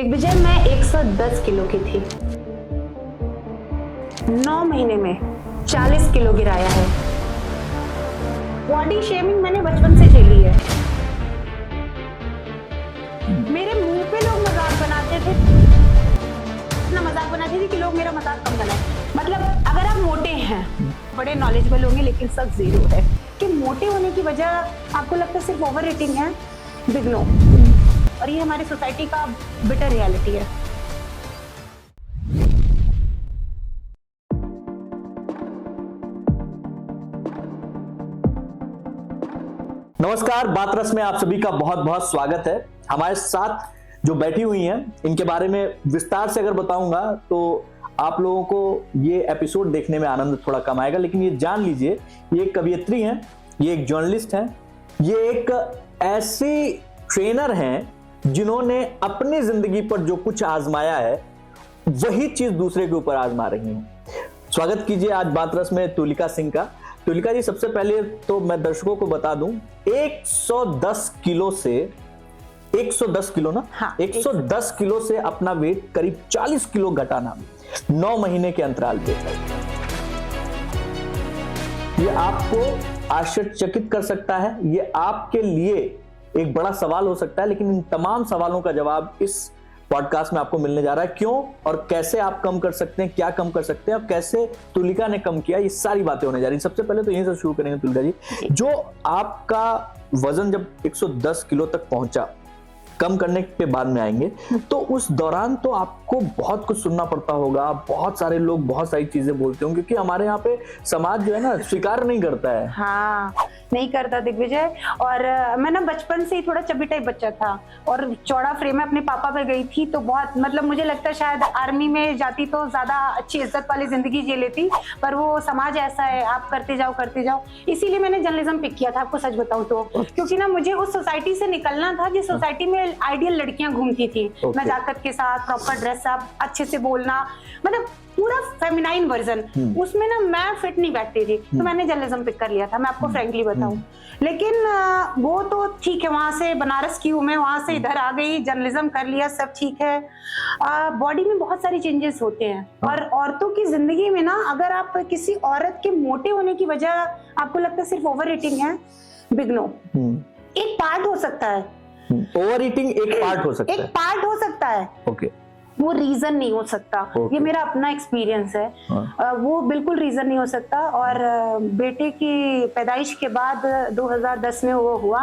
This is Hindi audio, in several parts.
दिग्विजय, मैं 110 किलो की थी। 9 महीने में 40 किलो गिराया है। बॉडी शेमिंग मैंने बचपन से झेली है। मेरे मुंह पे लोग मजाक बनाते थे, इतना मजाक बनाते थे कि लोग मेरा मजाक कम बनाए। मतलब अगर आप मोटे हैं, बड़े नॉलेजेबल होंगे, लेकिन सब जीरो है कि मोटे होने की वजह आपको लगता है सिर्फ ओवर ईटिंग है। Big no. और ये हमारी सोसाइटी का बिटर रियलिटी है। नमस्कार, बात रस में आप सभी का बहुत बहुत स्वागत है। हमारे साथ जो बैठी हुई हैं, इनके बारे में विस्तार से अगर बताऊंगा तो आप लोगों को ये एपिसोड देखने में आनंद थोड़ा कम आएगा, लेकिन ये जान लीजिए, ये एक कवयित्री हैं, ये एक जर्नलिस्ट हैं, ये एक ऐसी ट्रेनर हैं जिन्होंने अपनी जिंदगी पर जो कुछ आजमाया है वही चीज दूसरे के ऊपर आजमा रही हैं। स्वागत कीजिए आज बात रस में तुलिका सिंह का। तुलिका जी, सबसे पहले तो मैं दर्शकों को बता दूं, 110 किलो से 110 किलो ना, हाँ, 110 किलो से अपना वेट करीब 40 किलो घटाना 9 महीने के अंतराल पे। ये आपको आश्चर्यचकित कर सकता है, ये आपके लिए एक बड़ा सवाल हो सकता है, लेकिन इन तमाम सवालों का जवाब इस पॉडकास्ट में आपको मिलने जा रहा है। क्यों और कैसे आप कम कर सकते हैं, क्या कम कर सकते हैं और कैसे तुलिका ने कम किया, ये सारी बातें होने जा रही हैं। सबसे पहले तो यहीं से शुरू करेंगे तुलिका जी। जो आपका वजन जब 110 किलो तक पहुंचा, कम करने पे बाद में आएंगे, तो उस दौरान तो आपको बहुत कुछ सुनना पड़ता होगा, बहुत सारे लोग बहुत सारी चीजें बोलते होंगे, क्योंकि हमारे यहाँ पे समाज जो है ना स्वीकार नहीं करता है। हाँ, नहीं करता दिग्विजय। और मैं ना बचपन से ही थोड़ा चबी टाइप बच्चा था और चौड़ा फ्रेम में अपने पापा पे गई थी, तो बहुत मतलब मुझे लगता है शायद आर्मी में जाती तो ज्यादा अच्छी इज्जत वाली जिंदगी जी लेती, पर वो समाज ऐसा है, आप करते जाओ। इसीलिए मैंने जर्नलिज्म पिक किया था, आपको सच बताऊं तो, क्योंकि ना मुझे उस सोसाइटी से निकलना था जिस सोसाइटी में आइडियल लड़कियां घूमती थी। नजाकत के साथ, प्रॉपर ड्रेसअप, अच्छे से बोलना, मतलब पूरा फेमिनाइन वर्जन, उसमें ना मैं फिट नहीं बैठती थी, तो मैंने जर्नलिज्म पिक कर लिया था, मैं आपको फ्रैंकली बताऊं। लेकिन वो तो ठीक है, वहां से बनारस की हूं मैं, वहां से इधर आ गई, जर्नलिज्म कर लिया, सब ठीक है। बॉडी में बहुत सारी चेंजेस होते हैं, और औरतों की जिंदगी में ना, अगर आप किसी औरत के मोटे होने की वजह आपको लगता है सिर्फ ओवर ईटिंग है, बिग नो। एक पार्ट हो सकता है, ओवर ईटिंग एक पार्ट हो सकता है, एक पार्ट हो सकता है, ओके, वो रीजन नहीं हो सकता। ये मेरा अपना एक्सपीरियंस है। वो बिल्कुल रीजन नहीं हो सकता। और बेटे की पैदाइश के बाद 2010 में वो हुआ,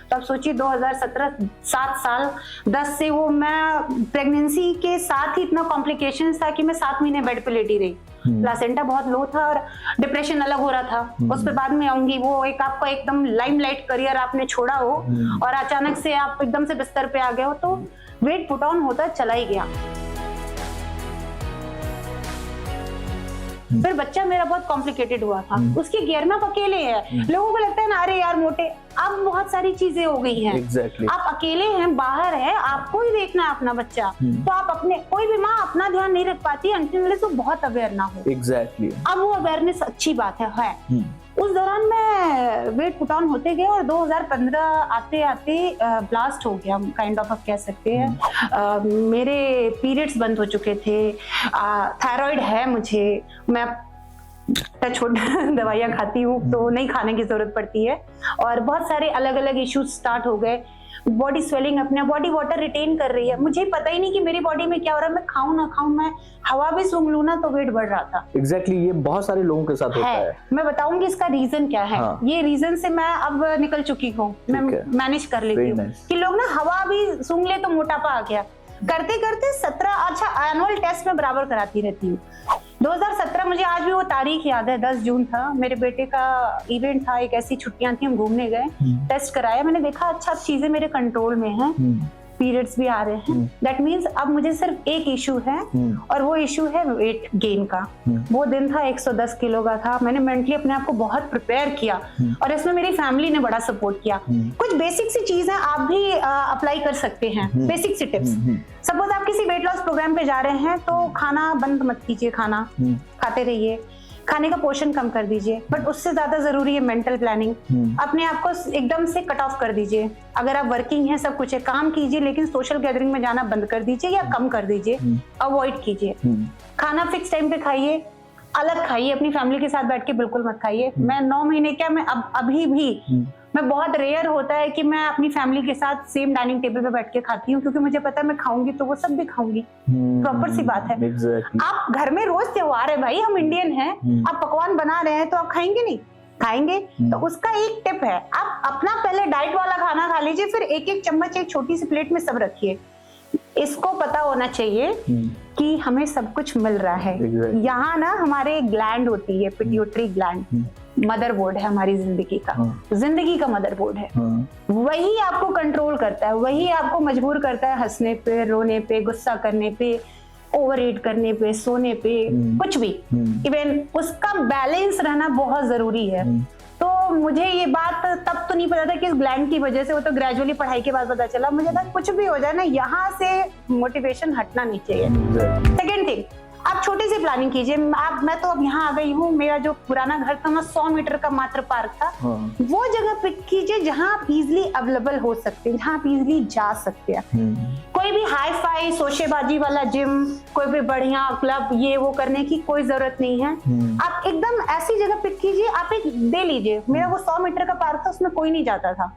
तो अब सोचिए 2017, 7 साल, 10 से वो, मैं प्रेगनेंसी के साथ ही इतना कॉम्प्लिकेशंस था कि मैं 7 महीने बेड पे लेटी रही। प्लासेंटा बहुत लो था और डिप्रेशन अलग हो रहा था, उस पर बाद में आऊंगी। वो एक आपका एकदम लाइमलाइट करियर आपने छोड़ा हो और अचानक से आप एकदम से बिस्तर पे आ गए हो, तो वेट पुट ऑन होता चला ही गया। फिर बच्चा मेरा बहुत कॉम्प्लिकेटेड हुआ था, उसके गियर में आप अकेले हैं। लोगों को लगता है ना, अरे यार मोटे, अब बहुत सारी चीजें हो गई हैं। Exactly. आप अकेले हैं, बाहर है, आपको ही देखना है अपना बच्चा, तो आप अपने, कोई भी माँ अपना ध्यान नहीं रख पाती अंटिल तो बहुत अवेयर ना हो। Exactly. अब वो अवेयरनेस अच्छी बात है। उस दौरान मैं वेट पुट ऑन होते गए और 2015 आते आते ब्लास्ट हो गया, काइंड ऑफ आप कह सकते हैं। मेरे पीरियड्स बंद हो चुके थे, थायराइड है मुझे, मैं टचवुड दवाइयाँ खाती हूँ तो नहीं खाने की जरूरत पड़ती है, और बहुत सारे अलग अलग इश्यूज स्टार्ट हो गए। बॉडी स्वेलिंग, अपने बॉडी वाटर रिटेन कर रही है, मुझे पता ही नहीं कि मेरी बॉडी में क्या हो रहा है। मैं खाऊं ना खाऊं, मैं हवा भी सूंघ लूं ना तो वेट बढ़ रहा था। एग्जैक्टली, ये बहुत सारे लोगों के साथ होता है। मैं बताऊंगी इसका रीजन क्या है। हाँ। ये रीजन से मैं अब निकल चुकी हूँ, मैं मैनेज कर लेती हूँ कि लोग ना हवा भी सूंघ ले तो मोटापा आ गया, करते करते 17, अच्छा एनुअल टेस्ट में बराबर कराती रहती हूँ। 2017, मुझे आज भी वो तारीख याद है, 10 जून था, मेरे बेटे का इवेंट था, एक ऐसी छुट्टियां थी, हम घूमने गए, टेस्ट कराया, मैंने देखा अच्छा चीजें मेरे कंट्रोल में हैं, पीरियड्स भी आ रहे हैं। दैट मीन्स अब मुझे सिर्फ एक इशू है, और वो इशू है वेट गेन का। वो दिन था 110 किलो का था। मैंने मेंटली अपने आप को बहुत प्रिपेयर किया, और इसमें मेरी फैमिली ने बड़ा सपोर्ट किया। कुछ बेसिक सी चीजें आप भी अप्लाई कर सकते हैं, बेसिक सी टिप्स। सपोज आप किसी वेट लॉस प्रोग्राम पे जा रहे हैं तो खाना बंद मत कीजिए, खाना खाते रहिए। खाने का पोर्शन कम कर दीजिए, बट उससे ज्यादा जरूरी है मेंटल प्लानिंग। अपने आप को एकदम से कट ऑफ कर दीजिए। अगर आप वर्किंग हैं, सब कुछ है, काम कीजिए, लेकिन सोशल गैदरिंग में जाना बंद कर दीजिए या कम कर दीजिए, अवॉइड कीजिए। खाना फिक्स टाइम पे खाइए, अलग खाइए, अपनी फैमिली के साथ बैठ के बिल्कुल मत खाइए। मैं 9 महीने क्या, मैं अभी भी मैं बहुत रेयर होता है कि मैं अपनी फैमिली के साथ सेम डाइनिंग टेबल पे बैठ के खाती हूँ, क्योंकि मुझे पता है मैं खाऊंगी तो वो सब भी खाऊंगी। प्रॉपर सी बात है। Exactly. आप घर में रोज त्योहार है भाई, हम इंडियन हैं, आप पकवान बना रहे हैं तो आप खाएंगे नहीं? खाएंगे। तो उसका एक टिप है, आप अपना पहले डाइट वाला खाना खा लीजिए, फिर एक एक चम्मच एक छोटी सी प्लेट में सब रखिए। इसको पता होना चाहिए कि हमें सब कुछ मिल रहा है। Exactly. यहाँ ना हमारे ग्लैंड होती है, पिट्यूटरी ग्लैंड, मदरबोर्ड है हमारी जिंदगी का, जिंदगी का मदरबोर्ड है। वही आपको कंट्रोल करता है, वही आपको मजबूर करता है हंसने पे, रोने पे, गुस्सा करने पे, ओवर ईट करने पे, सोने पे, कुछ भी। इवन उसका बैलेंस रहना बहुत जरूरी है। तो मुझे ये बात तब तो नहीं पता था कि इस ग्लैंड की वजह से, वो तो ग्रेजुअली पढ़ाई के बाद पता चला। मुझे था कुछ भी हो जाए ना, यहाँ से मोटिवेशन हटना नहीं चाहिए। सेकेंड थिंग, आप छोटी सी प्लानिंग कीजिए। मैं तो अब यहाँ आ गई हूँ, मेरा जो पुराना घर था ना 100 मीटर का मात्र पार्क था। वो जगह पिक कीजिए जहाँ आप इजिली अवेलेबल हो सकते हैं, जहाँ आप इजिली जा सकते हैं। कोई भी हाई फाई शोशेबाजी वाला जिम, कोई भी बढ़िया क्लब, ये वो करने की कोई जरूरत नहीं है। आप एकदम ऐसी जगह पिक कीजिए, आप एक दे लीजिए। मेरा वो 100 मीटर का पार्क था, उसमें कोई नहीं जाता था।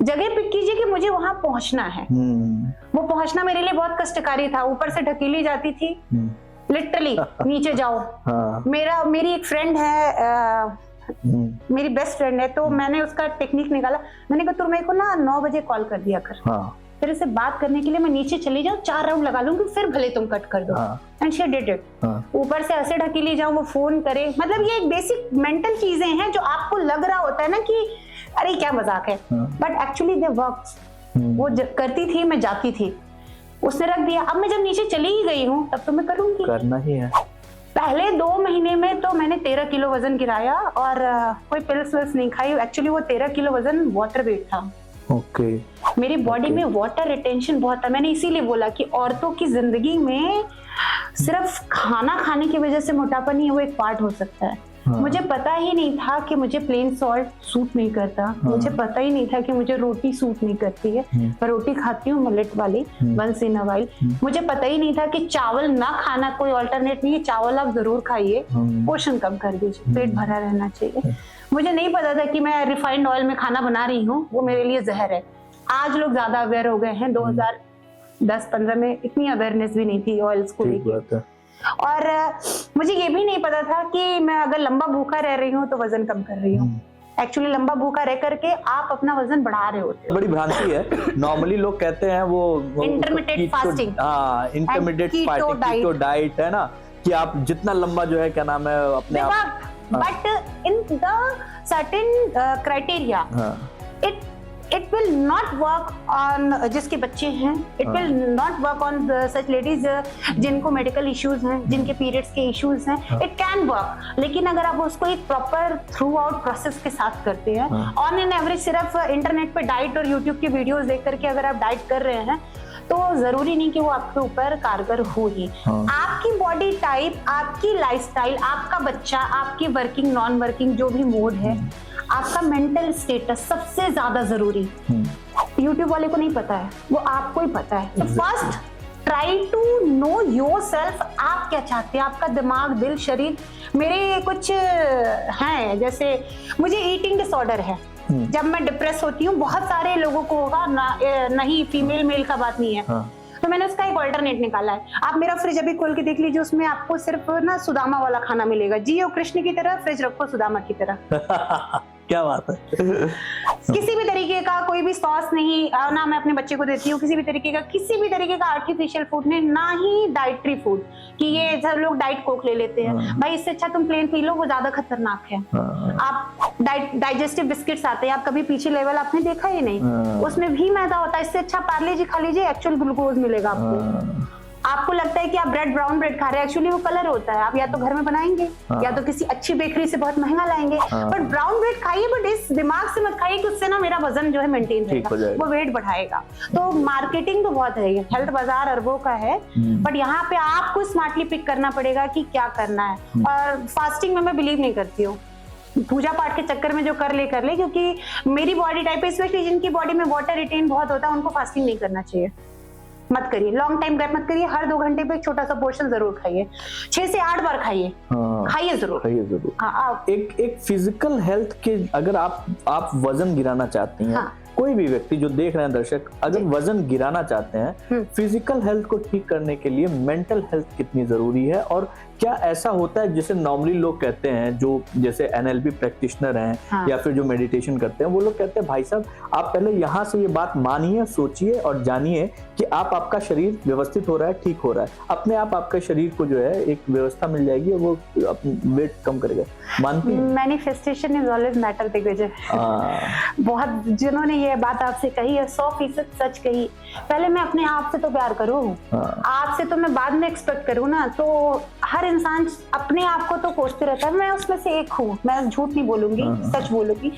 जगह पिक कीजिए कि मुझे वहां पहुंचना है। वो पहुंचना मेरे लिए बहुत कष्टकारी था, ऊपर से ढकेली जाती थी, लिटरली नीचे जाओ। मेरी एक फ्रेंड है, मेरी बेस्ट फ्रेंड है, तो मैंने उसका टेक्निक निकाला। मैंने कहा तुम मेरे को ना 9 बजे कॉल कर दिया कर, फिर इससे बात करने के लिए मैं नीचे चली जाऊँ, 4 राउंड लगा लूंगी, फिर भले तुम कट कर दो। And she did it. ऊपर से ऐसे ढकेली जाऊँ, वो फोन करे। मतलब ये बेसिक मेंटल चीजें हैं जो आपको लग रहा होता है ना कि अरे क्या मजाक है, बट एक्चुअली दे वर्क्स। वो करती थी, मैं जाती थी, उसने रख दिया। अब मैं जब नीचे चली ही गई हूँ, तब तो मैं करूंगी, करना ही है। पहले 2 महीने में तो मैंने 13 किलो वजन गिराया, और कोई पिल्स विल्स नहीं खाई। एक्चुअली वो 13 किलो वजन वाटर वेट था। ओके। मेरी बॉडी में वाटर रिटेंशन बहुत था। मैंने इसीलिए बोला कि औरतों की जिंदगी में सिर्फ खाना खाने की वजह से मोटापा नहीं है, वो एक पार्ट हो सकता है। मुझे पता ही नहीं था कि मुझे प्लेन सॉल्ट सूट नहीं करता। मुझे पता ही नहीं था कि मुझे रोटी सूट नहीं करती है। मैं रोटी खाती हूँ मिलेट वाली, वंस इन अ वाइल। मुझे पता ही नहीं था कि चावल ना खाना कोई अल्टरनेट नहीं है, चावल आप जरूर खाइए, पोषण कम कर दीजिए, पेट भरा रहना चाहिए। मुझे नहीं पता था कि मैं रिफाइंड ऑयल में खाना बना रही हूँ, वो मेरे लिए जहर है। आज लोग ज्यादा अवेयर हो गए हैं, 2010-15 में इतनी अवेयरनेस भी नहीं थी ऑयल्स को लेकर। और मुझे ये भी नहीं पता था कि मैं अगर लंबा भूखा रह रही हूँ तो वजन कम कर रही हूँ। एक्चुअली लंबा भूखा रह करके आप अपना वजन बढ़ा रहे होते हैं। बड़ी भ्रांति है। नॉर्मली लोग कहते हैं वो intermittent fasting, intermittent keto diet है ना, कि आप जितना लंबा जो है क्या नाम है अपने आप, but in the certain criteria it will not work on जिसके बच्चे हैं, it will not work on such ladies जिनको मेडिकल इश्यूज हैं, जिनके पीरियड्स के इश्यूज हैं। it can work, लेकिन अगर आप उसको एक प्रॉपर थ्रू आउट प्रोसेस के साथ करते हैं, ऑन एन एवरेज सिर्फ इंटरनेट पे डाइट और यूट्यूब की वीडियोस देख करके अगर आप डाइट कर रहे हैं तो जरूरी नहीं कि वो आपके ऊपर कारगर हो ही। आपकी बॉडी टाइप, आपकी लाइफस्टाइल, आपका बच्चा, आपकी वर्किंग नॉन वर्किंग जो भी मोड है, आपका मेंटल स्टेटस सबसे ज्यादा जरूरी। यूट्यूब वाले को नहीं पता है, वो आपको ही पता है। तो first try to know yourself, आप क्या चाहते हैं, आपका दिमाग, दिल, शरीर। मेरे कुछ हैं, जैसे मुझे ईटिंग डिसऑर्डर है। जब मैं डिप्रेस होती हूँ, बहुत सारे लोगों को होगा ना, नहीं फीमेल मेल का बात नहीं है। तो मैंने उसका एक अल्टरनेट निकाला है। आप मेरा फ्रिज अभी खोल के देख लीजिए, उसमें आपको सिर्फ ना सुदामा वाला खाना मिलेगा। जियो कृष्ण की तरह फ्रिज रखो सुदामा की तरह। क्या बात है। किसी भी तरीके का कोई भी सॉस नहीं, ना मैं अपने बच्चे को देती हूँ किसी भी तरीके का आर्टिफिशियल फूड नहीं, ना ही डाइटरी फूड कि ये सब लोग डाइट कोक ले लेते हैं। भाई इससे अच्छा तुम प्लेन पी लो, वो ज्यादा खतरनाक है। आप डाइजेस्टिव बिस्किट्स आते हैं, आप कभी पीछे लेवल आपने देखा ही नहीं, उसमें भी मैदा होता है। इससे अच्छा पार्ले जी खा लीजिए, एक्चुअल ग्लूकोज मिलेगा आपको। आपको लगता है कि आप ब्राउन ब्रेड खा रहे हैं, एक्चुअली वो कलर होता है। आप या तो घर में बनाएंगे या तो किसी अच्छी बेकरी से बहुत महंगा लाएंगे, बट ब्राउन ब्रेड खाइए, बट इस दिमाग से मत खाइए कि उससे ना मेरा वजन जो है मेंटेन रहेगा, वो वेट बढ़ाएगा। तो मार्केटिंग तो बहुत है, हेल्थ बाजार अरबों का है, बट यहाँ पे आपको स्मार्टली पिक करना पड़ेगा कि क्या करना है। और फास्टिंग में मैं बिलीव नहीं करती हूँ, पूजा पाठ के चक्कर में जो कर ले, क्योंकि मेरी बॉडी टाइप है, स्पेशली जिनकी बॉडी में वाटर रिटेन बहुत होता है, उनको फास्टिंग नहीं करना चाहिए। मत करिए, लॉन्ग टाइम गैप मत करिए, हर 2 घंटे पे एक छोटा सा पोर्शन जरूर खाइए, 6 से 8 बार खाइए, खाइए जरूर। हाँ, एक फिजिकल हेल्थ के, अगर आप वजन गिराना चाहती हैं, हाँ, कोई भी व्यक्ति जो देख रहे हैं दर्शक, अगर वजन गिराना चाहते हैं, फिजिकल हेल्थ को ठीक करने के लिए मेंटल हेल्थ कितनी जरूरी है, और क्या ऐसा होता है जैसे नॉर्मली लोग कहते हैं, जो जैसे एनएलपी प्रैक्टिशनर हैं, हाँ, या फिर जो मेडिटेशन करते हैं, वो लोग कहते हैं भाई साहब आप पहले यहाँ से ये बात मानिए, सोचिए और जानिए कि आपका शरीर व्यवस्थित हो रहा है, ठीक हो रहा है, अपने आप आपके शरीर को जो है एक व्यवस्था मिल जाएगी और वो वेट कम करेगा। मानती हैं? Manifestation is always matter. Digvijay, बहुत जिन्होंने ये बात आपसे कही है 100% सच कही। पहले मैं अपने आप से तो प्यार करूँ, आपसे तो मैं बाद में एक्सपेक्ट करूँ ना। तो हर इंसान अपने आप को तो कोसते रहता है, मैं उसमें से एक हूँ, मैं झूठ नहीं बोलूंगी, सच बोलूंगी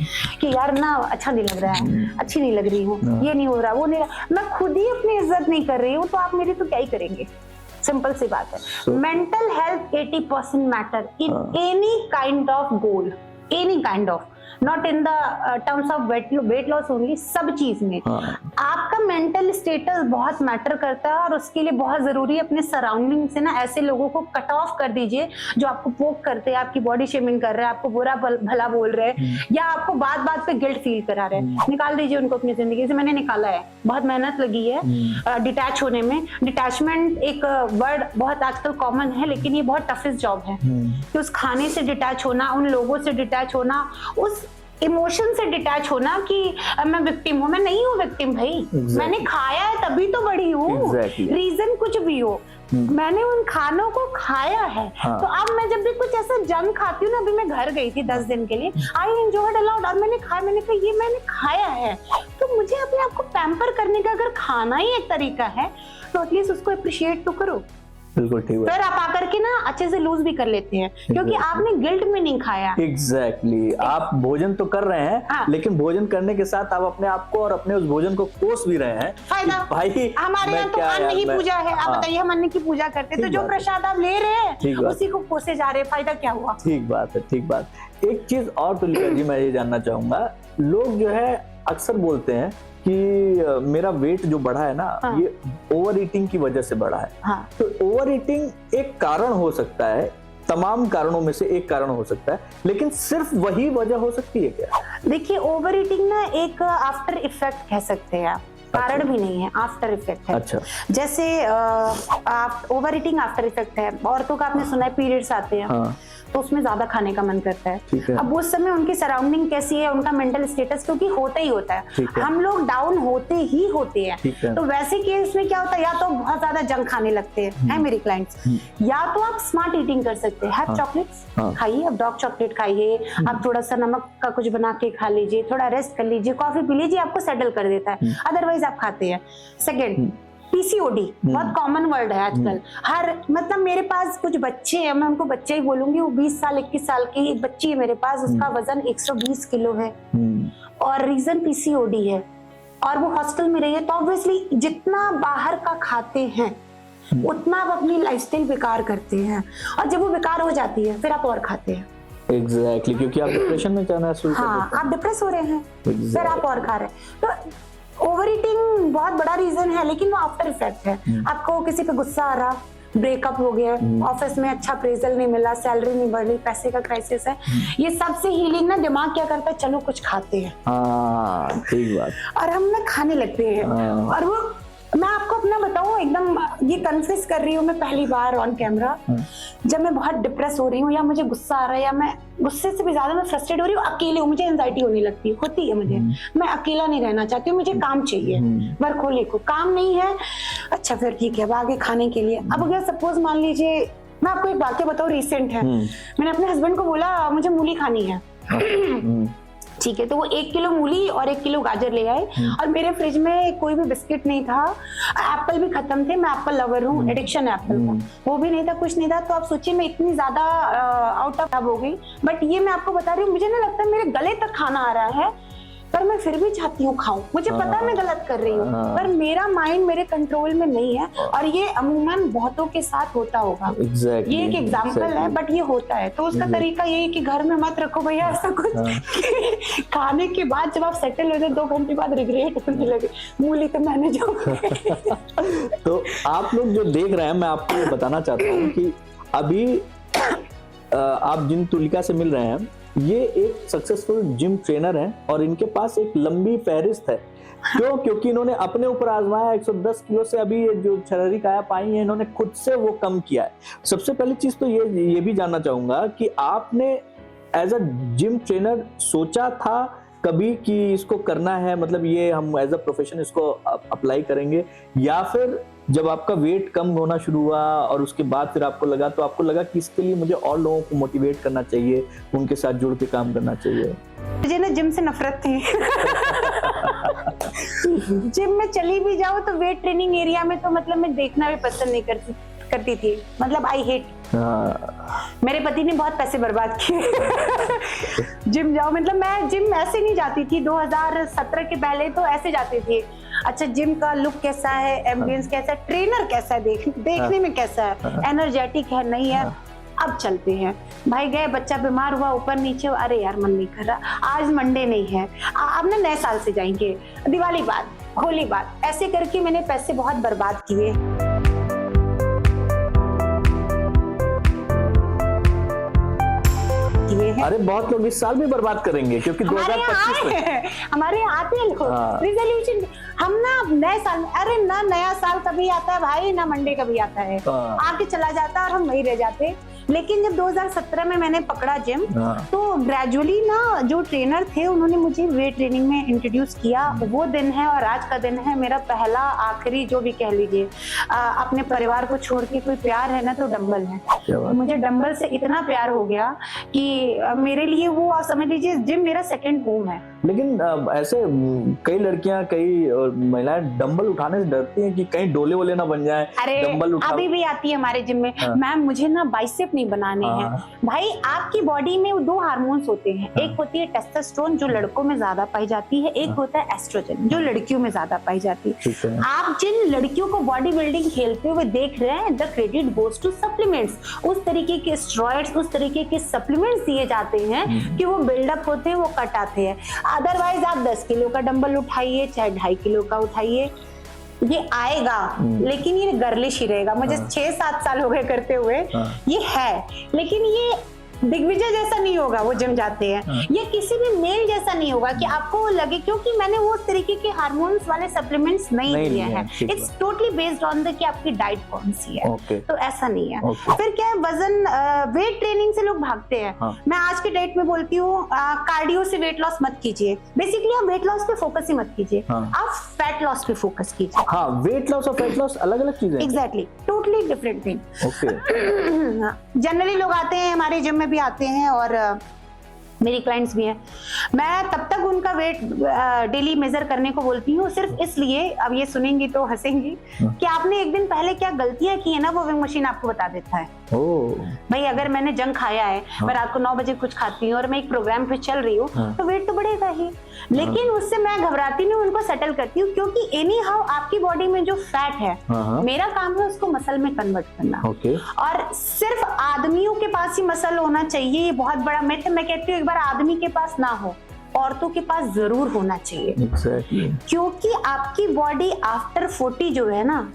कि यार ना अच्छा नहीं लग रहा है, अच्छी नहीं लग रही हूँ, ये नहीं हो रहा, वो नहीं, मैं खुद ही अपनी इज्जत नहीं कर रही हूँ, तो आप मेरी तो क्या ही करेंगे। सिंपल सी बात है। Mental health 80% matter in any kind of goal, any kind of, not in the terms of weight loss only, सब चीज में आपका मेंटल स्टेटस बहुत मैटर करता है, और उसके लिए बहुत जरूरी है अपने सराउंडिंग से ना ऐसे लोगों को कट ऑफ कर दीजिए जो आपको पोक करते हैं, आपकी बॉडी शेमिंग कर रहे हैं, आपको बुरा भला बोल रहे हैं, या आपको बात बात पे गिल्ट फील करा रहे हैं। निकाल दीजिए उनको अपनी जिंदगी से। मैंने निकाला है, बहुत मेहनत लगी है डिटैच होने में। डिटैचमेंट एक वर्ड बहुत आजकल कॉमन है, लेकिन ये बहुत टफेस्ट जॉब है कि उस खाने से डिटैच होना, उन लोगों से डिटैच होना, उस इमोशन से डिटैच होना कि मैं विक्टिम हूँ। मैं नहीं हूँ विक्टिम भाई, मैंने खाया है तभी तो बड़ी हूँ। रीजन कुछ भी हो, मैंने उन खानों को खाया है। तो अब मैं जब भी कुछ ऐसा जंक खाती हूँ ना, अभी मैं घर गई थी 10 दिन के लिए, आई एंजॉयड अ लॉट, और मैंने खाया, मैंने कहा ये मैंने खाया है। तो मुझे अपने आप को पैम्पर करने का अगर खाना ही एक तरीका है, तो एटलीस्ट उसको अप्रिशिएट तो करो। बिल्कुल ठीक है। फिर आप आकर के ना अच्छे से लूज भी कर लेते हैं, क्योंकि आपने गिल्ट में नहीं खाया। एग्जैक्टली। आप भोजन तो कर रहे हैं, हाँ, लेकिन भोजन करने के साथ आप अपने आप को और अपने उस भोजन को कोस भी रहे हैं। फायदा भाई, हमारे यहाँ तो अन्न ही पूजा है। आप बताइए, हम अन्न की पूजा करते हैं, तो जो प्रसाद आप ले रहे हैं उसी को कोसे जा रहे हैं, फायदा क्या हुआ? ठीक बात है, ठीक बात। एक चीज और तुलिका जी मैं ये जानना चाहूंगा, लोग जो है अक्सर बोलते हैं कि मेरा वेट जो बढ़ा है ना, हाँ, ये ओवर ईटिंग की वजह से बढ़ा है। हाँ, तो ओवर ईटिंग एक कारण हो सकता है, तमाम कारणों में से एक कारण हो सकता है, लेकिन सिर्फ वही वजह हो सकती है क्या? देखिए, ओवर ईटिंग ना एक आफ्टर इफेक्ट कह सकते हैं आप, कारण भी नहीं है, आफ्टर इफेक्ट है। अच्छा। जैसे ओवर ईटिंग आफ्टर इफेक्ट है। औरतों का आपने सुना है पीरियड्स आते हैं, हाँ, तो उसमें ज्यादा खाने का मन करता है। अब उस समय उनकी सराउंडिंग कैसी है, उनका मेंटल स्टेटस, क्योंकि होता ही होता है, हम लोग डाउन होते ही होते हैं। तो वैसे केस में क्या होता है, या तो बहुत ज्यादा जंक खाने लगते हैं मेरे क्लाइंट्स, या तो आप स्मार्ट ईटिंग कर सकते हैं। हैव चॉकलेट्स खाइए, आप डार्क चॉकलेट खाइए, आप थोड़ा सा नमक का कुछ बना के खा लीजिए, थोड़ा रेस्ट कर लीजिए, कॉफी पी लीजिए, आपको सेटल कर देता है। अदरवाइज आप खाते हैं। सेकेंड, पीसीओडी बहुत कॉमन वर्ड है आजकल। हर मतलब मेरे पास कुछ बच्चे हैं, मैं उनको बच्चे ही बोलूंगी, वो 20 साल 21 साल की एक बच्ची है मेरे पास, उसका वजन 120 किलो है, और रीजन पीसीओडी है, और वो हॉस्टल में रही है। तो ऑब्वियसली जितना बाहर का खाते हैं उतना आप अपनी लाइफस्टाइल बेकार करते हैं, और जब वो बेकार हो जाती है फिर आप और खाते हैं। एग्जैक्टली, क्योंकि आप डिप्रेशन में जाना शुरू कर देते हैं। हाँ, आप डिप्रेस हो रहे हैं, फिर आप और खा रहे हैं। तो ओवर ईटिंग बहुत बड़ा रीजन है, लेकिन वो आफ्टर इफेक्ट है। आपको किसी पे गुस्सा आ रहा, ब्रेकअप हो गया, ऑफिस में अच्छा अप्रेजल नहीं मिला, सैलरी नहीं बढ़ रही, पैसे का क्राइसिस है, ये सबसे हीलिंग ना दिमाग क्या करता है, चलो कुछ खाते हैं। ठीक बात। और हम ना खाने लगते हैं, और वो मैं आपको अपना बताऊं, एकदम ये कन्फेस कर रही हूँ मैं पहली बार ऑन कैमरा, जब मैं बहुत डिप्रेस हो रही हूँ, या मुझे गुस्सा आ रहा है, या मैं गुस्से से भी ज्यादा मैं फ्रस्ट्रेट हो रही हूँ, अकेले हूँ, मुझे एंजाइटी होने लगती है, होती है मुझे, मैं अकेला नहीं रहना चाहती हूँ, मुझे काम चाहिए, वर्कहोलिक को काम नहीं है। अच्छा फिर ठीक है, अब आगे खाने के लिए, अब अगर सपोज मान लीजिए, मैं आपको एक वाक्य बताऊँ, रिसेंट है, मैंने अपने हस्बैंड को बोला मुझे मूली खानी है, ठीक है, तो वो 1 किलो मूली और 1 किलो गाजर ले आए और मेरे फ्रिज में कोई भी बिस्किट नहीं था, एप्पल भी खत्म थे, मैं एप्पल लवर हूँ, एडिक्शन है एप्पल का, वो भी नहीं था, कुछ नहीं था। तो आप सोचिए मैं इतनी ज्यादा आउट ऑफ हो गई। बट ये मैं आपको बता रही हूँ, मुझे ना लगता है मेरे गले तक खाना आ रहा है, पर मैं फिर भी चाहती हूँ खाऊं, मुझे पता है मैं गलत कर रही हूँ, पर मेरा माइंड मेरे कंट्रोल में नहीं है। और ये अमूमन बहुतों के साथ होता होगा। Exactly, ये एक एग्जाम्पल है, बट ये होता है। तो उसका तरीका ये है कि घर में मत रखो भैया ऐसा कुछ। खाने के बाद जब आप सेटल हो जाए 2 घंटे बाद रिग्रेट होने लगे, मूली तो मैंने जो तो आप लोग जो देख रहे हैं, मैं आपको ये बताना चाहता हूँ कि अभी आप जिन तुलिका से मिल रहे हैं, ये एक सक्सेसफुल जिम ट्रेनर हैं और इनके पास एक लंबी फहरिस्त है। क्यों? क्योंकि इन्होंने अपने ऊपर आजमाया, 110 किलो से अभी ये जो शारीरिक आया पाई है, इन्होंने खुद से वो कम किया है। सबसे पहली चीज तो ये भी जानना चाहूंगा कि आपने एज अ जिम ट्रेनर सोचा था कभी कि इसको करना है, मतलब ये हम एज अ प्रोफेशन इसको अप्लाई करेंगे, या फिर जब आपका वेट कम होना शुरू हुआ और उसके बाद फिर आपको लगा, तो आपको लगा कि इसके लिए मुझे और लोगों को मोटिवेट करना चाहिए, उनके साथ जुड़ के काम करना चाहिए? मुझे ना जिम से नफरत थी। जिम में चली भी जाओ तो वेट ट्रेनिंग एरिया में तो मतलब मैं देखना भी पसंद नहीं करती थी, मतलब आई हेट। मेरे पति ने बहुत पैसे बर्बाद किए। जिम जाओ, मतलब मैं जिम ऐसे नहीं जाती थी 2017 के पहले, तो ऐसे जाती थी, अच्छा जिम का लुक कैसा है, एम्बियंस कैसा है, ट्रेनर कैसा है, देखने में कैसा है, एनर्जेटिक है नहीं है, अब चलते हैं। भाई गए, बच्चा बीमार हुआ, ऊपर नीचे, अरे यार मन नहीं कर रहा, आज मंडे नहीं है, अब ना नए साल से जाएंगे, दिवाली बाद, होली बाद, ऐसे करके मैंने पैसे बहुत बर्बाद किए। अरे बहुत लोग इस साल भी बर्बाद करेंगे, क्योंकि 2025 में हमारे यहाँ आते हैं लोग रिजोल्यूशन, हम ना नए साल, अरे ना नया साल कभी आता है भाई, ना मंडे कभी आता है, आके चला जाता है और हम वही रह जाते। लेकिन जब 2017 में मैंने पकड़ा जिम, तो ग्रेजुअली ना जो ट्रेनर थे उन्होंने मुझे वेट ट्रेनिंग में इंट्रोड्यूस किया। वो दिन है और आज का दिन है मेरा पहला आखिरी, जो भी कह लीजिए, अपने परिवार को छोड़ के कोई प्यार है ना तो डंबल है। मुझे डंबल से इतना प्यार हो गया कि मेरे लिए वो, आप समझ लीजिए, जिम मेरा सेकंड होम है। लेकिन ऐसे कई लड़कियां, कई महिलाएं डंबल उठाने से डरती हैं कि कहीं डोले वोले ना बन जाए। अरे डंबल अभी भी आती है हमारे जिम में, मैम मुझे ना बाइसेप नहीं बनाने हैं। भाई आपकी बॉडी में 2 हार्मोन्स होते हैं, एक होती है टेस्टोस्टेरोन जो लड़कों में ज्यादा पाई जाती है, एक होता है एस्ट्रोजन जो लड़कियों में ज्यादा पाई जाती है। आप जिन लड़कियों को बॉडी बिल्डिंग खेलते हुए देख रहे हैं, the credit goes to supplements. उस तरीके के स्टेरॉइड्स, उस तरीके के सप्लीमेंट्स दिए जाते हैं कि वो बिल्डअप होते हैं, वो कट आते हैं। अदरवाइज आप 10 किलो का डंबल उठाइए, चाहे 2.5 किलो का उठाइए, ये आएगा, लेकिन ये गर्लिश ही रहेगा। मुझे 6-7 साल हो गए करते हुए, ये है, लेकिन ये दिग्विजय जैसा नहीं होगा वो जिम जाते हैं, ये किसी भी मेल जैसा नहीं होगा कि आपको लगे, क्योंकि मैंने वो तरीके के हार्मोन्स वाले सप्लीमेंट्स नहीं लिए हैं। It's totally based on the कि आपकी डाइट कौन सी है, तो ऐसा नहीं है। फिर क्या है, वजन, वेट ट्रेनिंग से लोग भागते हैं। मैं आज की डेट में बोलती हूँ, कार्डियो से वेट लॉस मत कीजिए। बेसिकली आप वेट लॉस पे फोकस ही मत कीजिए, आप फैट लॉस पे फोकस कीजिए। हाँ, वेट लॉस और फैट लॉस अलग अलग चीजें। Exactly, totally different thing. Generally लोग आते हैं, हमारे जिम में भी आते हैं और मेरी क्लाइंट्स भी हैं, मैं तब तक उनका वेट डेली मेजर करने को बोलती हूँ, सिर्फ इसलिए, अब ये सुनेंगी तो हंसेंगी, कि आपने एक दिन पहले क्या गलतियां की है ना, वो मशीन आपको बता देता है। भाई अगर मैंने जंक खाया है, मैं रात को 9 बजे कुछ खाती हूँ और मैं एक प्रोग्राम पे चल रही हूँ, तो वेट तो बढ़ेगा ही, लेकिन उससे मैं घबराती नहीं, उनको सेटल करती हूँ, क्योंकि एनी हाउ आपकी बॉडी में जो फैट है, मेरा काम है उसको मसल में कन्वर्ट करना। और सिर्फ आदमियों के पास ही मसल होना चाहिए, ये बहुत बड़ा मिथ है। मैं कहती हूँ एक बार आदमी के पास ना हो, औरतों के पास जरूर होना चाहिए। क्योंकि आपकी बॉडी आफ्टर 40 जो है ना,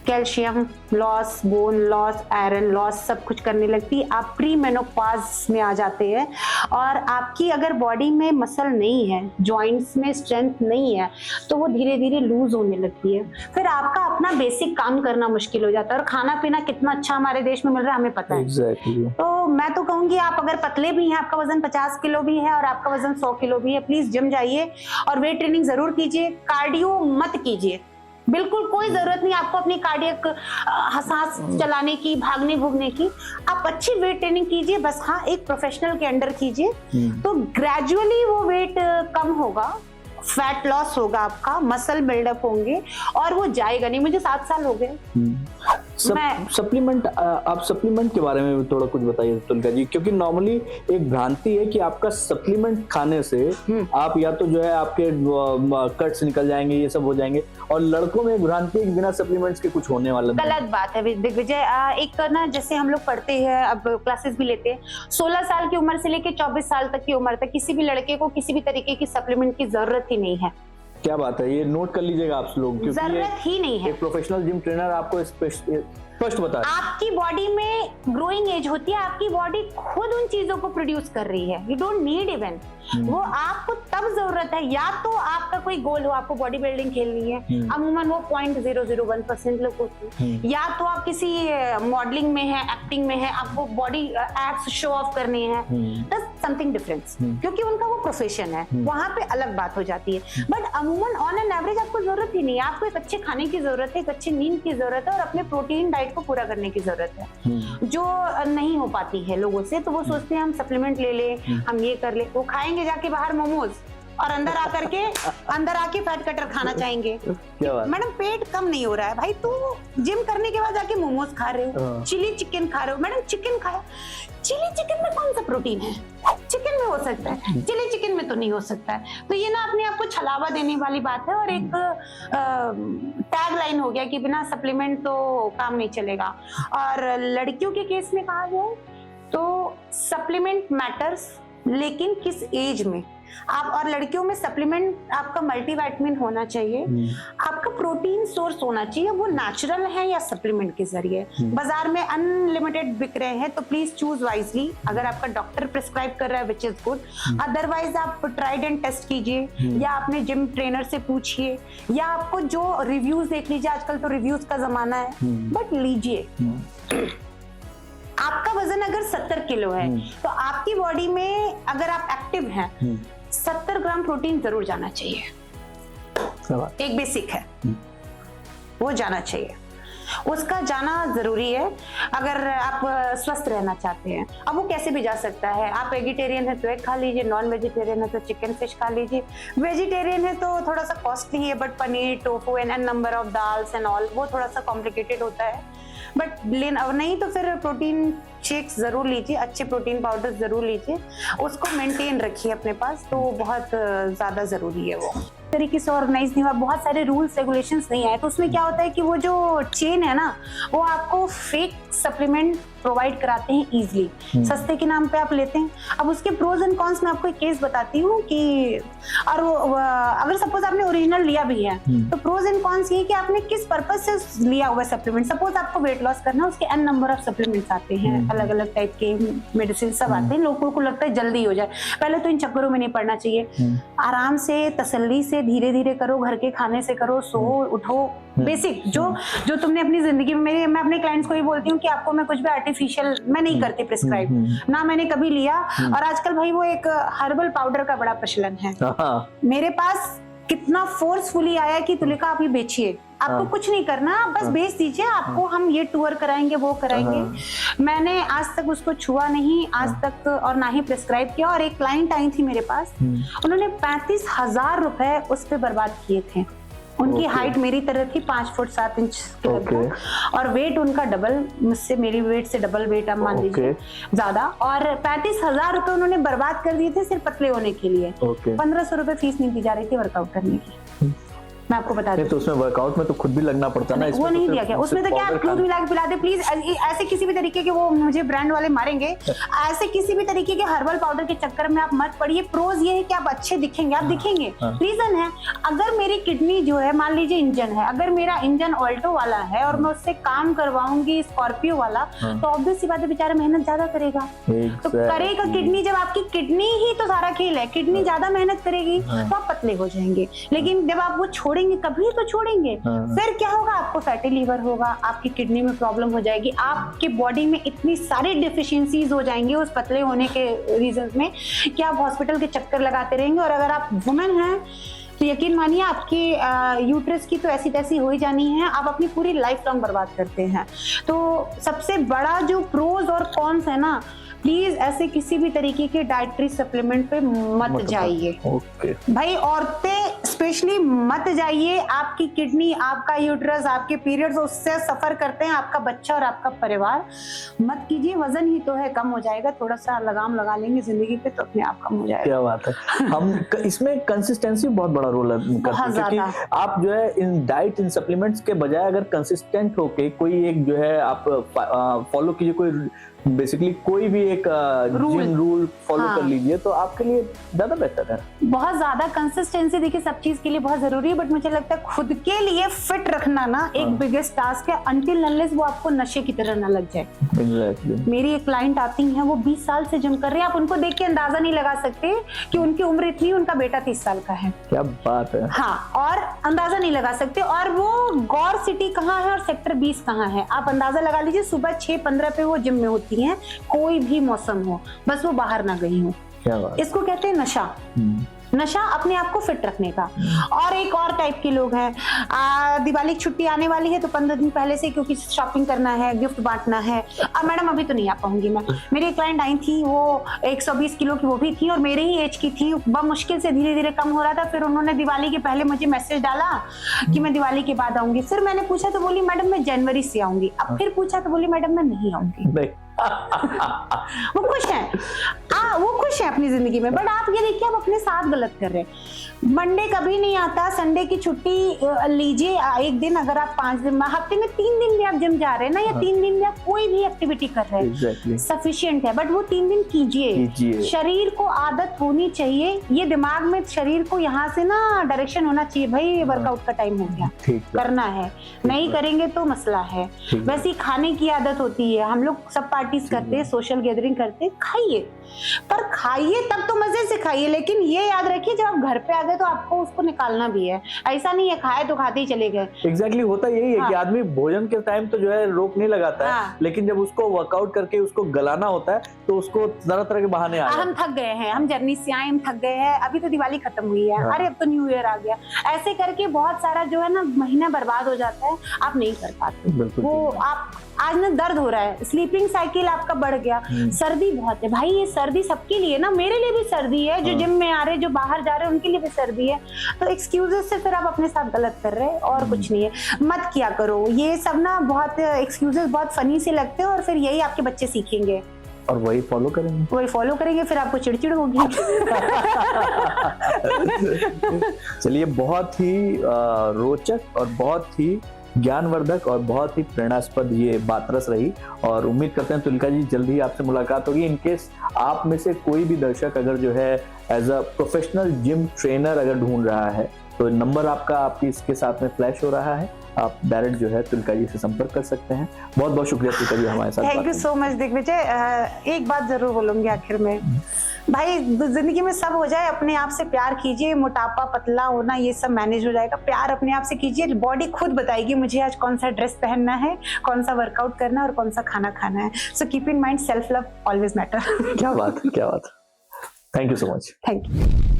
calcium loss, bone loss, iron loss सब कुछ करने लगती है। आप प्री मेनोपॉज में आ जाते हैं और आपकी अगर बॉडी में मसल नहीं है, जॉइंट्स में स्ट्रेंथ नहीं है, तो वो धीरे धीरे लूज होने लगती है। फिर आपका अपना बेसिक काम करना मुश्किल हो जाता है। और खाना पीना कितना अच्छा हमारे देश में मिल रहा है हमें पता है। तो मैं तो कहूंगी, आप अगर पतले भी हैं, आपका वजन 50 किलो भी है और आपका वजन 100 किलो भी है, प्लीज जिम जाइए और वेट ट्रेनिंग जरूर कीजिए। कार्डियो मत कीजिए, बिल्कुल कोई जरूरत नहीं आपको अपनी कार्डियक सांस चलाने की, भागने भूगने की। आप अच्छी वेट ट्रेनिंग कीजिए, बस हाँ एक प्रोफेशनल के अंडर कीजिए, तो ग्रेजुअली वो वेट कम होगा, फैट लॉस होगा आपका, मसल बिल्डअप होंगे और वो जाएगा नहीं। मुझे 7 साल हो गए। सप्लीमेंट, आप सप्लीमेंट के बारे में थोड़ा कुछ बताइए तुलिका जी, क्योंकि नॉर्मली एक भ्रांति है कि आपका सप्लीमेंट खाने से आप या तो जो है आपके कट्स निकल जाएंगे, ये सब हो जाएंगे, और लड़कों में एक भ्रांति है कि बिना सप्लीमेंट्स के कुछ होने वाला नहीं। गलत बात है दिग्विजय। एक ना जैसे हम लोग पढ़ते हैं, अब क्लासेस भी लेते हैं, 16 साल की उम्र से लेकर 24 साल तक की उम्र तक किसी भी लड़के को किसी भी तरीके की सप्लीमेंट की जरूरत ही नहीं है। क्या बात है, ये नोट कर लीजिएगा आप लोग, क्योंकि जरूरत ही नहीं है। एक प्रोफेशनल जिम ट्रेनर आपको स्पष्ट बता रहा है। आपकी बॉडी में ग्रोइंग एज होती है, आपकी बॉडी खुद उन चीजों को प्रोड्यूस कर रही है, यू डोंट नीड इवन। वो आपको तब जरूरत है, या तो आपका कोई गोल हो, आपको बॉडी बिल्डिंग खेलनी है, अमूमन वो 0.001% लोग होते हैं, या तो आप किसी मॉडलिंग में है, एक्टिंग में है, आपको बॉडी एब्स शो ऑफ करनी है, दैट्स समथिंग डिफरेंस, क्योंकि उनका वो प्रोफेशन है, वहां पे अलग बात हो जाती है। बट अमूमन ऑन एन एवरेज आपको जरूरत ही नहीं है। आपको एक अच्छे खाने की जरूरत है, एक अच्छी नींद की जरूरत है और अपने प्रोटीन डाइट को पूरा करने की जरूरत है, जो नहीं हो पाती है लोगों से। तो वो सोचते हैं हम सप्लीमेंट ले ले, हम ये कर ले, वो खाएंगे जाके बाहर मोमोज और अंदर आके फैट कटर खाना चाहेंगे। मैडम पेट कम नहीं हो रहा है भाई, तू जिम करने के बाद जाके मोमोज खा रहे हो, चिली चिकन खा रहे हो। मैडम चिकन खाया, चिली चिकन में कौन सा प्रोटीन है? चिकन में हो सकता है, चिली चिकन में तो नहीं हो सकता है। तो ये ना अपने आप को छलावा देने वाली बात है, और एक टैग लाइन हो गया कि बिना सप्लीमेंट तो काम नहीं चलेगा। और लड़कियों के केस में कहा गया तो सप्लीमेंट मैटर्स, लेकिन किस एज में आप, और लड़कियों में सप्लीमेंट आपका मल्टीविटामिन होना चाहिए, आपका प्रोटीन सोर्स होना चाहिए, वो नेचुरल है या सप्लीमेंट के जरिए। बाजार में अनलिमिटेड बिक रहे हैं, तो प्लीज चूज वाइजली। अगर आपका डॉक्टर प्रिस्क्राइब कर रहा है विच इज गुड, अदरवाइज आप ट्राइड एंड टेस्ट कीजिए, या अपने जिम ट्रेनर से पूछिए, या आपको जो रिव्यूज देख लीजिए, आजकल तो रिव्यूज का जमाना है, बट लीजिए। आपका वजन अगर 70 किलो है, तो आपकी बॉडी में अगर आप एक्टिव हैं, 70 ग्राम प्रोटीन जरूर जाना चाहिए। एक बेसिक है, वो जाना चाहिए, उसका जाना जरूरी है अगर आप स्वस्थ रहना चाहते हैं। अब वो कैसे भी जा सकता है, आप वेजिटेरियन है तो एग खा लीजिए, नॉन वेजिटेरियन है तो चिकन फिश खा लीजिए। वेजिटेरियन है तो थोड़ा सा कॉस्टली है, but paneer, tofu and number of dals and all, वो थोड़ा सा कॉम्प्लिकेटेड होता है। बट नहीं तो फिर प्रोटीन शेक्स जरूर लीजिए, अच्छे प्रोटीन पाउडर जरूर लीजिए, उसको मेंटेन रखिए अपने पास, तो बहुत ज्यादा जरूरी है। वो तरीके से ऑर्गेनाइज नहीं हुआ, बहुत सारे रूल्स रेगुलेशंस नहीं आए, तो उसमें क्या होता है कि वो जो चेन है ना, वो आपको फेक सप्लीमेंट प्रोवाइड कराते हैं इजीली, सस्ते के नाम पे आप लेते हैं। अब उसके प्रोज एंड कॉन्स में आपको एक केस बताती हूँ कि, और अगर सपोज आपने ओरिजिनल लिया भी है, तो प्रोज एंड कॉन्स ये कि आपने किस पर्पज से लिया हुआ सप्लीमेंट। सपोज आपको वेट लॉस करना है, उसके एन नंबर ऑफ सप्लीमेंट्स आते हैं, अलग अलग टाइप के मेडिसिन सब आते हैं, लोगों को लगता है जल्दी हो जाए। पहले तो इन चक्करों में नहीं पड़ना चाहिए, आराम से तसल्ली से धीरे धीरे करो, घर के खाने से करो, सो उठो, बेसिक जो तुमने अपनी जिंदगी में, मैं अपने क्लाइंट्स को ही बोलती हूँ कि आपको मैं कुछ भी आर्टिफिशियल मैं नहीं करती प्रिस्क्राइब, ना मैंने कभी लिया। और आजकल भाई वो एक हर्बल पाउडर का बड़ा प्रचलन है, मेरे पास कितना फोर्सफुली आया कि तुलिका आप ये बेचिए, आपको कुछ नहीं करना, बस बेच दीजिए, आपको हम ये टूर कराएंगे, वो कराएंगे। मैंने आज तक उसको छुआ नहीं, आज तक, और ना ही प्रिस्क्राइब किया। और एक क्लाइंट आई थी मेरे पास, उन्होंने 35,000 रुपए उस पे बर्बाद किए थे। उनकी हाइट मेरी तरह थी, 5 फुट 7 इंच के लगभग, और वेट उनका डबल मुझसे, मेरी वेट से डबल वेट आप मान लीजिए ज्यादा, और 35,000 रुपए उन्होंने बर्बाद कर दिए थे सिर्फ पतले होने के लिए। 1500 रुपए फीस नहीं दी जा रही थी वर्कआउट करने की, मैं आपको बता दूं। तो उसमें वर्कआउट में तो खुद भी लगना पड़ता ना, वो नहीं दिया गया उसमें, तो क्या आप दूध मिला के पिलाते। प्लीज ऐसे किसी भी तरीके के, वो मुझे ब्रांड वाले मारेंगे, ऐसे किसी भी तरीके के हर्बल पाउडर के चक्कर में आप मत पड़िए। प्रोज ये है कि आप अच्छे दिखेंगे, आप दिखेंगे। रीजन है, अगर मेरी किडनी जो है, मान लीजिए इंजन है, अगर मेरा इंजन ऑल्टो वाला है और मैं उससे काम करवाऊंगी स्कॉर्पियो वाला, तो ऑब्वियस सी बात है बेचारा मेहनत ज्यादा करेगा, तो करेगा किडनी। जब आपकी किडनी ही तो सारा खेल है, किडनी ज्यादा मेहनत करेगी तो आप पतले हो जाएंगे। लेकिन जब आप वो छोड़ेंगे, कभी तो छोड़ेंगे, फिर क्या होगा, आपको फैटी लीवर होगा, आपकी किडनी में प्रॉब्लम हो जाएगी, आपके बॉडी में इतनी सारी डिफिशियंसीज हो जाएंगी उस पतले होने के रीजन में कि आप हॉस्पिटल के चक्कर लगाते रहेंगे। और अगर आप वुमेन हैं तो यकीन मानिए आपकी यूट्रस की तो ऐसी तैसी हो ही जानी है, आप अपनी पूरी लाइफ लॉन्ग बर्बाद करते हैं। तो सबसे बड़ा जो प्रोज और कॉन्स है ना, प्लीज ऐसे किसी भी तरीके के डाइटरी सप्लीमेंट पे मत जाइए। ओके भाई औरतें स्पेशली मत जाइए, आपकी किडनी, आपका यूट्रस, आपके पीरियड्स उससे सफर करते हैं, आपका बच्चा और आपका परिवार। मत कीजिए, वजन ही तो है, कम हो जाएगा, थोड़ा सा लगाम लगा लेंगे जिंदगी पे तो अपने आप कम हो जाएगा। क्या बात है। हम इसमें कंसिस्टेंसी बहुत बड़ा रोल करती है, क्योंकि आप जो है इन डाइट इन सप्लीमेंट्स के बजाय अगर कंसिस्टेंट होके कोई एक जो है आप फॉलो कीजिए, कोई बेसिकली कोई भी एक जिम रूल फॉलो कर लीजिए, तो आपके लिए ज्यादा बेहतर है। बहुत ज्यादा कंसिस्टेंसी देखिए सब चीज के लिए बहुत जरूरी है, बट मुझे लगता है खुद के लिए फिट रखना ना एक बिगेस्ट टास्क है, अनटिल अनलेस वो आपको नशे की तरह ना लग जाए। Exactly. मेरी एक क्लाइंट आती है, वो 20 साल से जिम कर रहे हैं, आप उनको देख के अंदाजा नहीं लगा सकते कि उनकी उम्र इतनी, उनका बेटा 30 साल का है। क्या बात है। हाँ, और अंदाजा नहीं लगा सकते। और वो गौर सिटी कहाँ है और सेक्टर 20 कहाँ है, आप अंदाजा लगा लीजिए। सुबह 6:15 पे वो जिम में होती हैं, कोई भी मौसम हो, बस वो बाहर ना गई हो। क्या बात। इसको कहते हैं नशा। नशा अपने आप को फिट रखने का। और एक और टाइप के लोग हैं, दिवाली की छुट्टी आने वाली है तो 15 दिन पहले से, क्योंकि शॉपिंग करना है, गिफ्ट बांटना है। अब मैडम अभी तो नहीं आ पाऊंगी मैं, मेरी एक क्लाइंट आई थी, वो 120 किलो की वो भी थी और मेरे ही एज की थी, बहुत मुश्किल से धीरे धीरे कम हो रहा था। फिर उन्होंने दिवाली के पहले मुझे मैसेज डाला कि मैं दिवाली के बाद आऊंगी। फिर मैंने पूछा तो बोली मैडम मैं जनवरी से आऊंगी। अब फिर पूछा तो बोली मैडम मैं नहीं आऊंगी। वो खुश है, वो खुश है अपनी जिंदगी में। बट आप ये देखिए आप अपने साथ गलत कर रहे हैं। मंडे कभी नहीं आता, संडे की छुट्टी लीजिए एक दिन। अगर आप 5 दिन, हफ्ते में 3 दिन भी आप जिम जा रहे हैं ना, या 3 दिन भी आप कोई भी एक्टिविटी कर रहे हैं, सफिशिएंट है। बट वो 3 दिन कीजिए। शरीर को आदत होनी चाहिए, ये दिमाग में शरीर को यहाँ से ना डायरेक्शन होना चाहिए, भाई वर्कआउट का टाइम हो गया, करना है। नहीं करेंगे तो मसला है। वैसे ही खाने की आदत होती है, हम लोग सब पार्टीज करते हैं, सोशल गैदरिंग करते हैं, खाइए, पर खाइए तब तो मजे से खाइए। लेकिन ये याद रखिए जब आप घर पे आ गए तो आपको उसको निकालना भी है। ऐसा नहीं है खाए तो खाते ही चले गए। एग्जैक्टली होता यही है कि आदमी भोजन के टाइम तो जो है रोक नहीं लगाता है, लेकिन जब उसको वर्कआउट करके उसको गलाना होता है तो उसको तरह तरह के बहाने आ जाते हैं। हम थक गए हैं, हम जर्नी से आए, हम थक गए हैं, अभी तो दिवाली खत्म हुई है, अरे अब तो न्यू ईयर आ गया। ऐसे करके बहुत सारा जो है ना महीना बर्बाद हो जाता है, आप नहीं कर पाते। वो आप आज ना दर्द हो रहा है, स्लीपिंग साइकिल आपका बढ़ गया, सर्दी बहुत है भाई, ये सर्दी सबके लिए ना, मेरे लिए भी सर्दी है, जो जिम में आ रहे, जो बाहर जा रहे हैं उनके लिए भी सर्दी है। तो एक्सक्यूजेस से फिर आप अपने साथ गलत कर रहे हैं और कुछ नहीं है। मत किया करो ये सब ना, बहुत एक्सक्यूजेस बहुत फनी से लगते हैं और फिर यही आपके बच्चे सीखेंगे और वही फॉलो करेंगे, फिर आपको चिड़चिड़ होगी। चलिए, बहुत ही रोचक और बहुत ही ज्ञानवर्धक और बहुत ही प्रेरणास्पद ये बातरस रही, और उम्मीद करते हैं तुलिका जी जल्दी ही आपसे मुलाकात होगी। इनकेस आप में से कोई भी दर्शक अगर जो है as a professional gym trainer अगर ढूंढ रहा है तो नंबर आपकी इसके साथ में फ्लैश हो रहा है, आप डायरेक्ट जो है तुलिका जी से संपर्क कर सकते हैं। बहुत बहुत शुक्रिया तुलिका जी हमारे साथ। Thank you so much Digvijay. एक बात जरूर बोलूंगी आखिर में, भाई जिंदगी में सब हो जाए, अपने आप से प्यार कीजिए। मोटापा, पतला होना, ये सब मैनेज हो जाएगा। प्यार अपने आप से कीजिए, बॉडी खुद बताएगी मुझे आज कौन सा ड्रेस पहनना है, कौन सा वर्कआउट करना है और कौन सा खाना खाना है। So keep in mind, self love always matter. क्या बात। Thank you so much. Thank you.